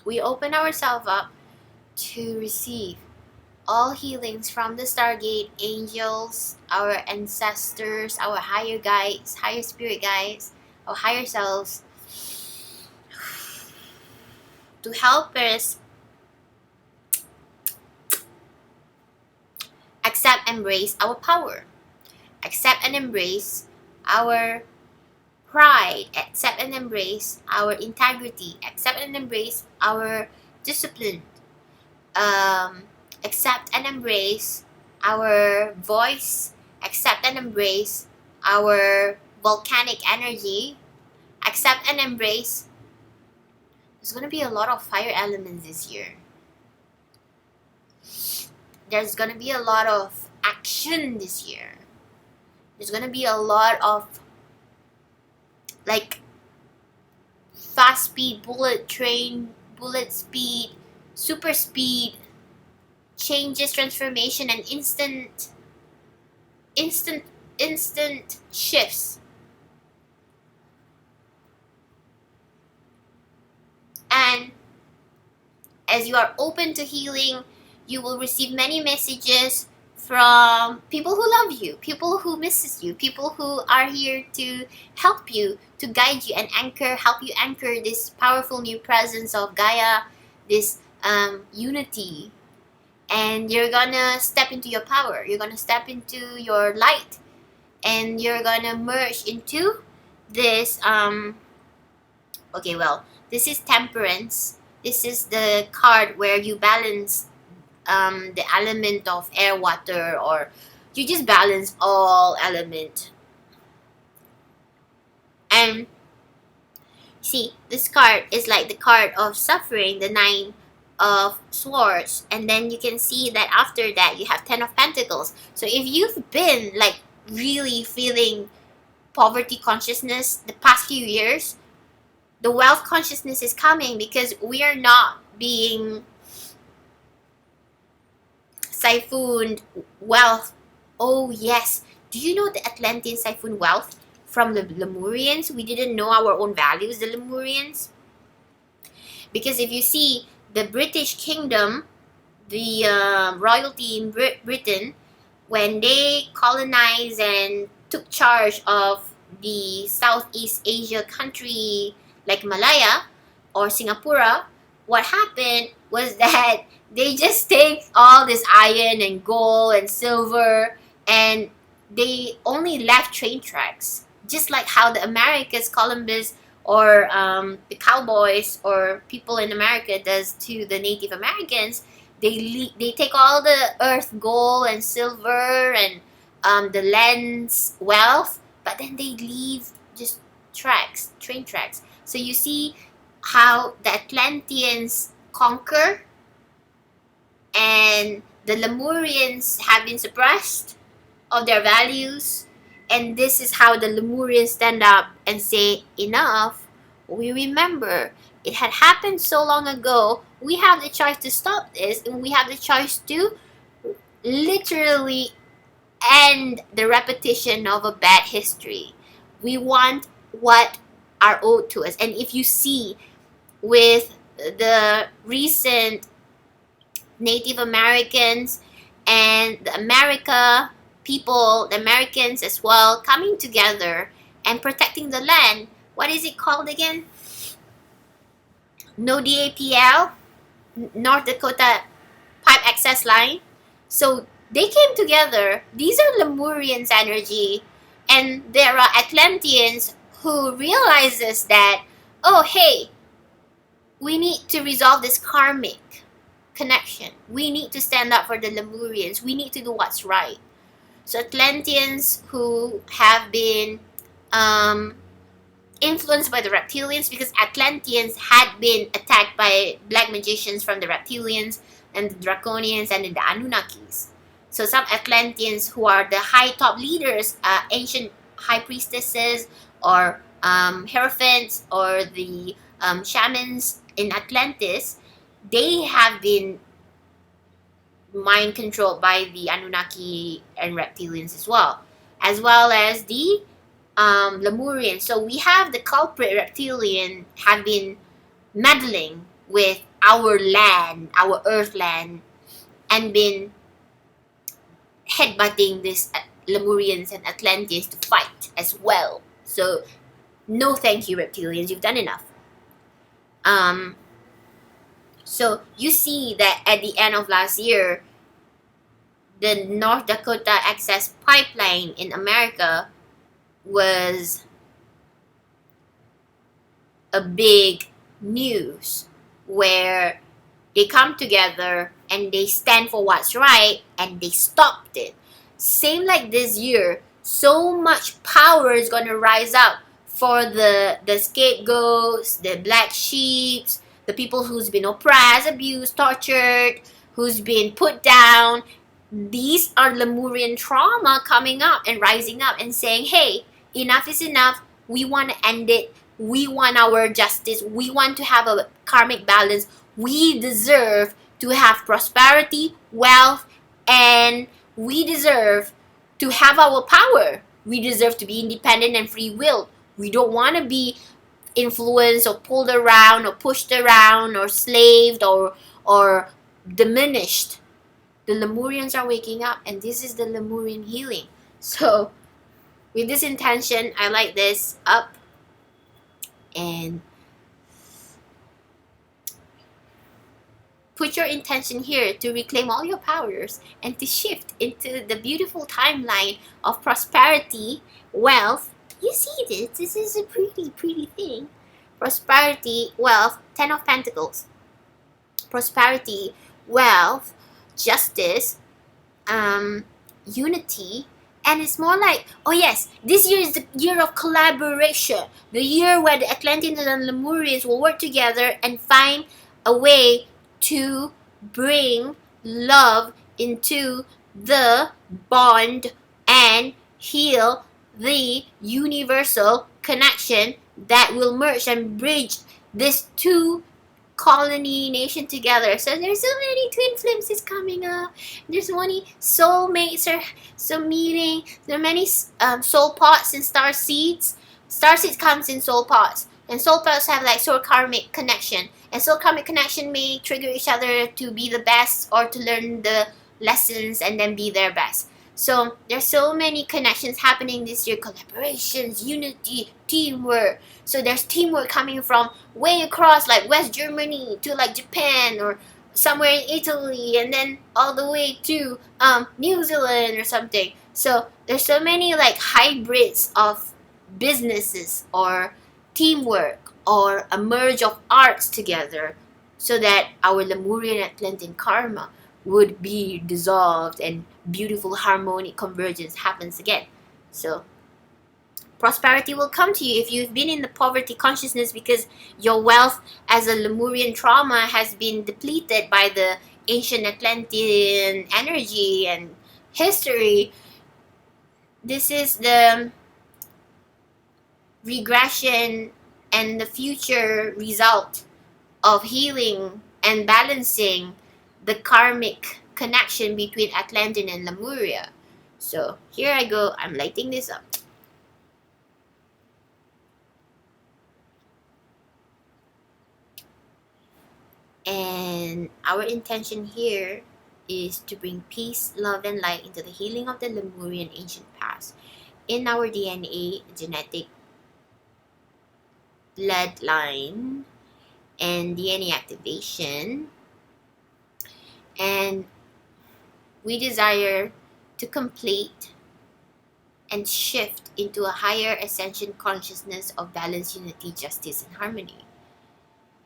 A: we open ourselves up to receive all healings from the Stargate, angels, our ancestors, our higher guides, higher spirit guides, our higher selves, to help us accept and embrace our power, accept and embrace our pride, accept and embrace our integrity, accept and embrace our discipline, accept and embrace our voice, accept and embrace our volcanic energy, accept and embrace. There's going to be a lot of fire elements this year. There's going to be a lot of action this year. There's going to be a lot of like fast speed, bullet train, bullet speed, super speed, changes, transformation, and instant shifts. And as you are open to healing, you will receive many messages from people who love you, people who misses you, people who are here to help you, to guide you and help you anchor this powerful new presence of Gaia, this unity. And you're gonna step into your power, you're gonna step into your light, and you're gonna merge into this Okay, well, this is Temperance. This is the card where you balance the element of air, water, or you just balance all element. And see, this card is like the card of suffering, the 9 of swords, and then you can see that after that you have 10 of pentacles. So if you've been like really feeling poverty consciousness the past few years, the wealth consciousness is coming because we are not being siphoned wealth. Oh yes, do you know the Atlantean siphoned wealth from the Lemurians? We didn't know our own values, the Lemurians. Because if you see the British kingdom, the royalty in Britain, when they colonized and took charge of the Southeast Asia country like Malaya or Singapore, what happened was that they just take all this iron and gold and silver, and they only left train tracks. Just like how the Americas, Columbus, or the cowboys or people in America does to the Native Americans, they take all the earth, gold and silver, and the land's wealth, but then they leave just tracks, train tracks. So you see how the Atlanteans conquer, and the Lemurians have been suppressed of their values, and this is how the Lemurians stand up and say, enough, we remember it had happened so long ago. We have the choice to stop this, and we have the choice to literally end the repetition of a bad history. We want what are owed to us. And if you see with the recent Native Americans and the America people, the Americans as well, coming together and protecting the land. What is it called again? No DAPL, North Dakota Pipe Access Line. So they came together. These are Lemurians' energy, and there are Atlanteans who realizes that, oh hey, we need to resolve this karmic connection. We need to stand up for the Lemurians. We need to do what's right. So Atlanteans who have been influenced by the reptilians, because Atlanteans had been attacked by black magicians from the reptilians and the draconians and the Anunnakis. So some Atlanteans who are the high top leaders, ancient high priestesses or hierophants or the shamans in Atlantis, they have been mind controlled by the Anunnaki and reptilians as well as the Lemurian. So we have the culprit reptilian have been meddling with our land, our earth land, and been headbutting these Lemurians and Atlanteans to fight as well. So no thank you, reptilians, you've done enough. So you see that at the end of last year, the North Dakota Access Pipeline in America was a big news where they come together and they stand for what's right and they stopped it. Same like this year, so much power is going to rise up for the scapegoats, the black sheeps, the people who's been oppressed, abused, tortured, who's been put down. These are Lemurian trauma coming up and rising up and saying, hey, enough is enough. We want to end it. We want our justice. We want to have a karmic balance. We deserve to have prosperity, wealth, and we deserve to have our power. We deserve to be independent and free will. We don't want to be influenced or pulled around or pushed around or slaved or diminished. The Lemurians are waking up, and this is the Lemurian healing. So with this intention, I light this up and put your intention here to reclaim all your powers and to shift into the beautiful timeline of prosperity, wealth. You see this? This is a pretty, pretty thing. prosperity, wealth, Ten of Pentacles, prosperity, wealth, justice, unity. And it's more like, oh yes, this year is the year of collaboration, the year where the Atlanteans and Lemurians will work together and find a way to bring love into the bond and heal the universal connection that will merge and bridge these two colony nation together. So there's so many twin flames is coming up. There's many soulmates are some meeting. There are many soul pots and star seeds. Star seeds comes in soul pots, and soul pots have like soul karmic connection. And soul karmic connection may trigger each other to be the best or to learn the lessons and then be their best. So there's so many connections happening this year: collaborations, unity, teamwork. So there's teamwork coming from way across like West Germany to like Japan or somewhere in Italy, and then all the way to New Zealand or something. So there's so many like hybrids of businesses or teamwork or a merge of arts together, so that our Lemurian Atlantean karma would be dissolved and beautiful harmonic convergence happens again. So prosperity will come to you if you've been in the poverty consciousness because your wealth as a Lemurian trauma has been depleted by the ancient Atlantean energy and history. This is the regression and the future result of healing and balancing the karmic connection between Atlantean and Lemuria. So here I go, I'm lighting this up. And our intention here is to bring peace, love, and light into the healing of the Lemurian ancient past. In our DNA, genetic bloodline, and DNA activation. And we desire to complete and shift into a higher ascension consciousness of balance, unity, justice, and harmony.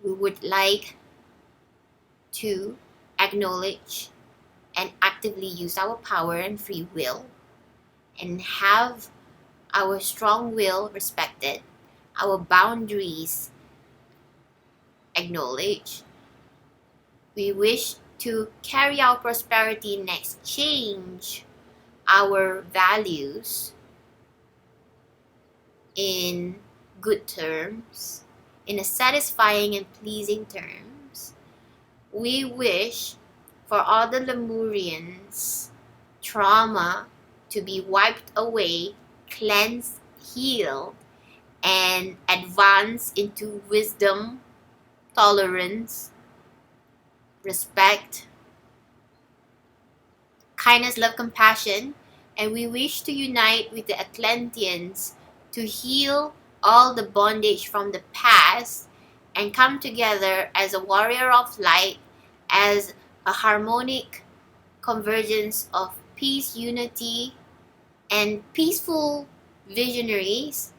A: We would like to acknowledge and actively use our power and free will and have our strong will respected, our boundaries acknowledged. We wish to carry out prosperity and exchange our values in good terms, in a satisfying and pleasing terms. We wish for all the Lemurians' trauma to be wiped away, cleansed, healed, and advance into wisdom, tolerance, respect, kindness, love, compassion. And we wish to unite with the Atlanteans to heal all the bondage from the past and come together as a warrior of light, as a harmonic convergence of peace, unity, and peaceful visionaries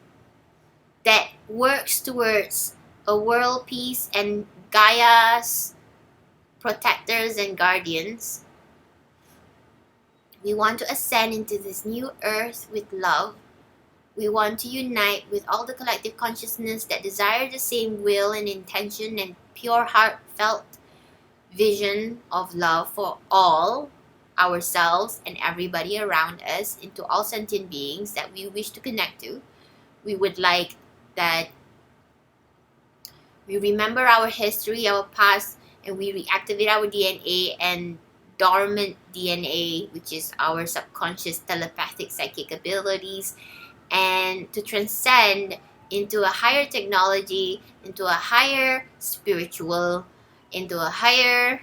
A: that works towards a world peace and Gaia's protectors and guardians. We want to ascend into this new earth with love. We want to unite with all the collective consciousness that desire the same will and intention and pure heartfelt vision of love for all, ourselves and everybody around us, into all sentient beings that we wish to connect to. We would like that we remember our history, our past, and we reactivate our DNA and dormant DNA, which is our subconscious telepathic psychic abilities, and to transcend into a higher technology, into a higher spiritual, into a higher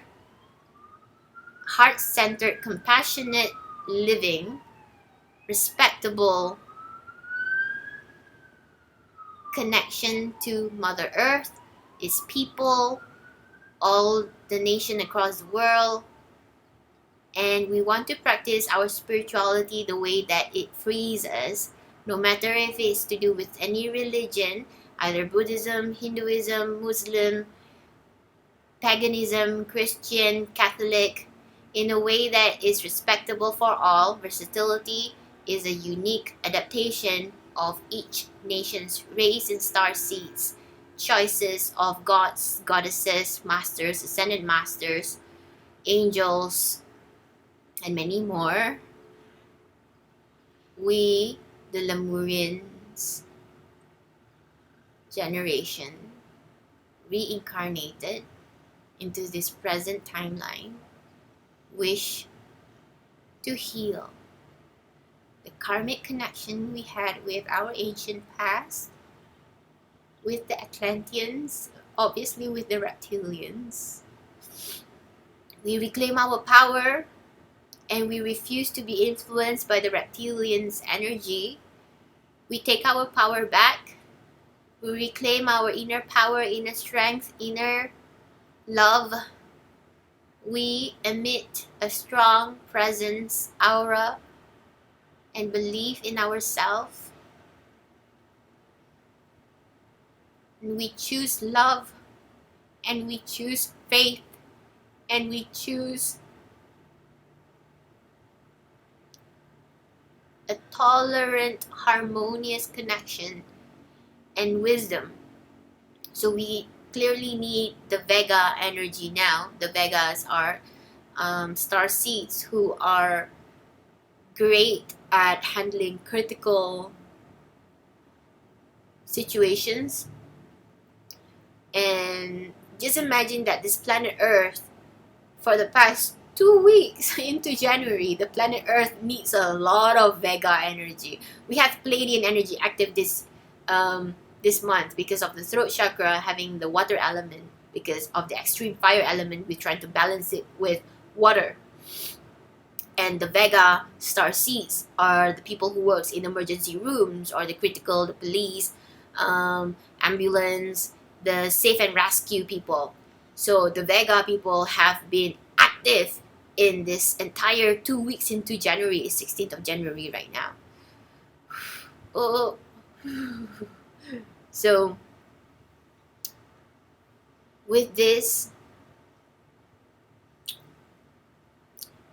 A: heart-centered, compassionate living, respectable connection to Mother Earth, its people, all the nation across the world. And we want to practice our spirituality the way that it frees us, no matter if it's to do with any religion. either Buddhism, Hinduism, Muslim, paganism, Christian, Catholic, in a way that is respectable for all. Versatility is a unique adaptation of each nation's race and star seeds. Choices of gods, goddesses, masters, ascended masters, angels, and many more. We, the Lemurians generation, reincarnated into this present timeline, wish to heal the karmic connection we had with our ancient past, with the Atlanteans, obviously with the reptilians. We reclaim our power and we refuse to be influenced by the reptilians' energy. We take our power back. We reclaim our inner power, inner strength, inner love. We emit a strong presence, aura, and belief in ourselves. And we choose love, and we choose faith, and we choose a tolerant, harmonious connection and wisdom. So we clearly need the Vega energy now. The Vegas are star seeds who are great at handling critical situations. And just imagine that this planet Earth, for the past 2 weeks into January, the planet Earth needs a lot of Vega energy. We have Pleiadian energy active this month because of the throat chakra having the water element. Because of the extreme fire element, we're trying to balance it with water. And the Vega star seeds are the people who works in emergency rooms or the critical, the police, ambulance, the safe and rescue people. So the Vega people have been active in this entire 2 weeks into January. It's 16th of January right now. Oh. So with this,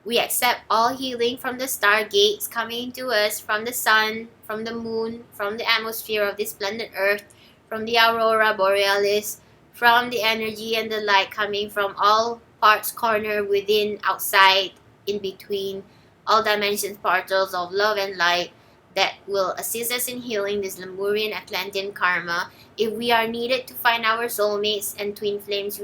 A: we accept all healing from the stargates coming to us from the sun, from the moon, from the atmosphere of this planet Earth, from the aurora borealis, from the energy and the light coming from all parts, corner, within, outside, in between, all dimensions, portals of love and light that will assist us in healing this Lemurian Atlantean karma. If we are needed to find our soulmates and twin flames,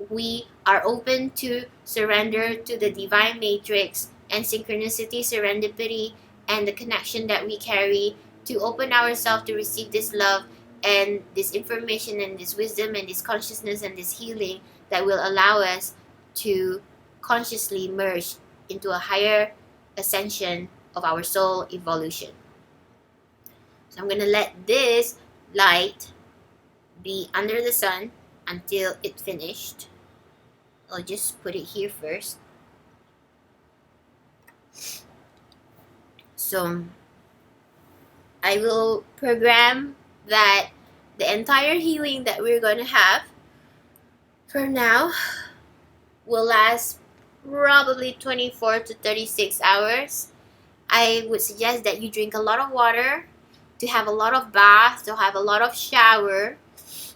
A: we are open to surrender to the divine matrix and synchronicity, serendipity, and the connection that we carry to open ourselves to receive this love and this information and this wisdom and this consciousness and this healing that will allow us to consciously merge into a higher ascension of our soul evolution. So I'm going to let this light be under the sun until it finished. I'll just put it here first. So I will program that the entire healing that we're going to have for now will last probably 24 to 36 hours. I would suggest that you drink a lot of water, to have a lot of bath, to have a lot of shower,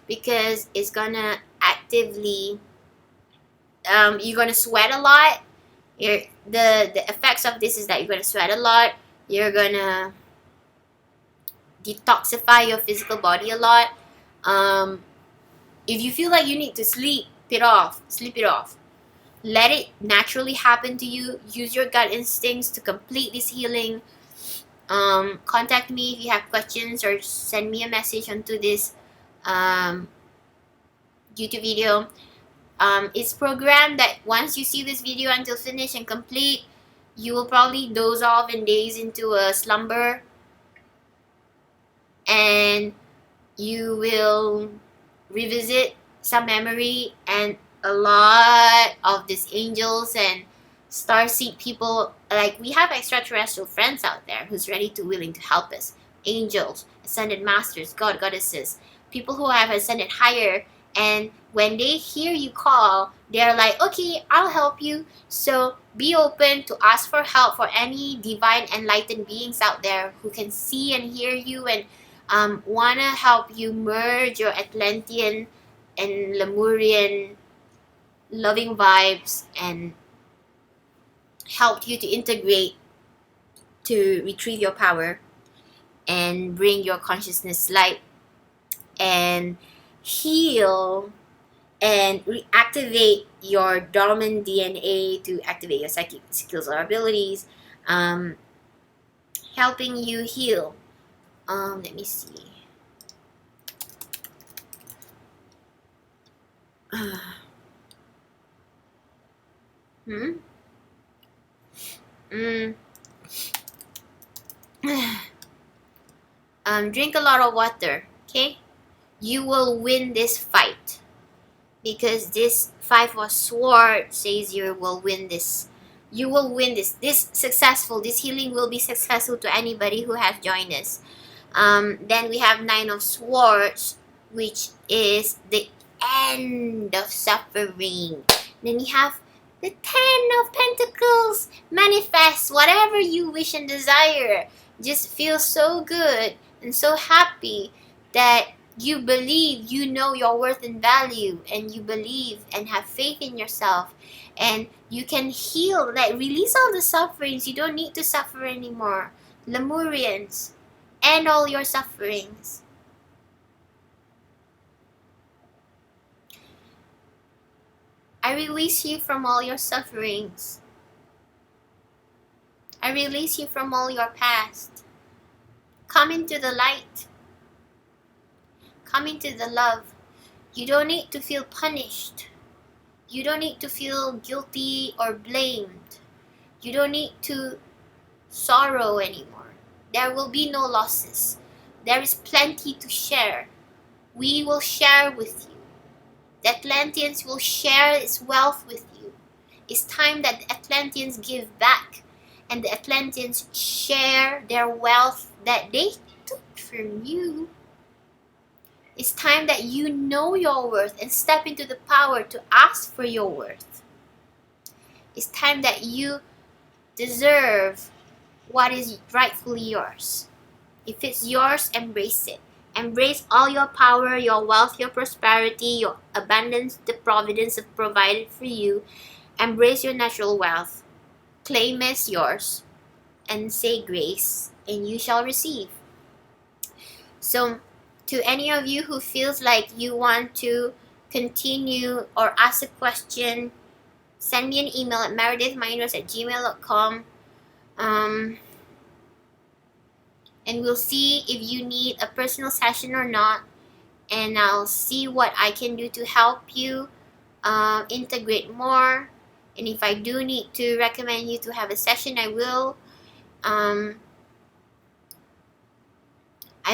A: because it's gonna actively you're gonna sweat a lot. The effects of this is that you're gonna sweat a lot. You're gonna detoxify your physical body a lot. If you feel like you need to sleep it off. Let it naturally happen to you. Use your gut instincts to complete this healing. Contact me if you have questions, or send me a message onto this YouTube video. It's programmed that once you see this video until finish and complete, you will probably doze off and daze into a slumber, and you will revisit some memory, and a lot of these angels and starseed people, like we have extraterrestrial friends out there who's ready to willing to help us. Angels, ascended masters, goddesses, people who have ascended higher, and when they hear you call, they're like, okay, I'll help you. So be open to ask for help for any divine enlightened beings out there who can see and hear you and want to help you merge your Atlantean and Lemurian loving vibes and help you to integrate, to retrieve your power and bring your consciousness light and heal and reactivate your dormant DNA to activate your psychic skills or abilities, helping you heal. Let me see. Drink a lot of water, okay? You will win this fight. Because this Five of Swords says you will win this. You will win this. This healing will be successful to anybody who has joined us. Then we have Nine of Swords, which is the end of suffering. Then you have the Ten of Pentacles. Manifest whatever you wish and desire. Just feel so good and so happy that you believe, you know your worth and value, and you believe and have faith in yourself, and you can heal, like release all the sufferings. You don't need to suffer anymore. Lemurians, end all your sufferings. I release you from all your sufferings. I release you from all your past. Come into the light. Come into the love. You don't need to feel punished. You don't need to feel guilty or blamed. You don't need to sorrow anymore. There will be no losses. There is plenty to share. We will share with you. The Atlanteans will share its wealth with you. It's time that the Atlanteans give back, and the Atlanteans share their wealth that they took from you. It's time that you know your worth and step into the power to ask for your worth. It's time that you deserve what is rightfully yours. If it's yours, embrace it. Embrace all your power, your wealth, your prosperity, your abundance, the providence have provided for you. Embrace your natural wealth. Claim as yours and say grace, and you shall receive. So, to any of you who feels like you want to continue or ask a question, send me an email at meredithmynrose@gmail.com. And we'll see if you need a personal session or not. And I'll see what I can do to help you integrate more. And if I do need to recommend you to have a session, I will. I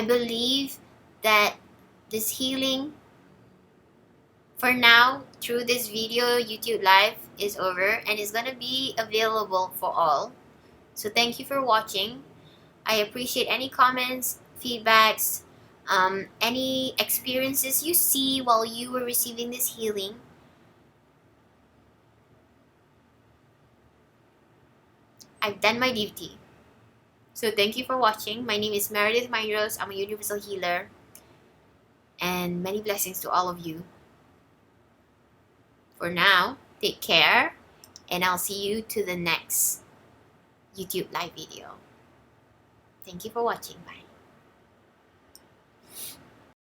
A: believe that this healing for now through this video YouTube live is over and is going to be available for all. So thank you for watching. I appreciate any comments, feedbacks, any experiences you see while you were receiving this healing. I've done my duty. So thank you for watching. My name is Meredith Mynrose. I'm a universal healer. And many blessings to all of you. For now, take care. And I'll see you to the next YouTube live video. Thank you for watching. Bye.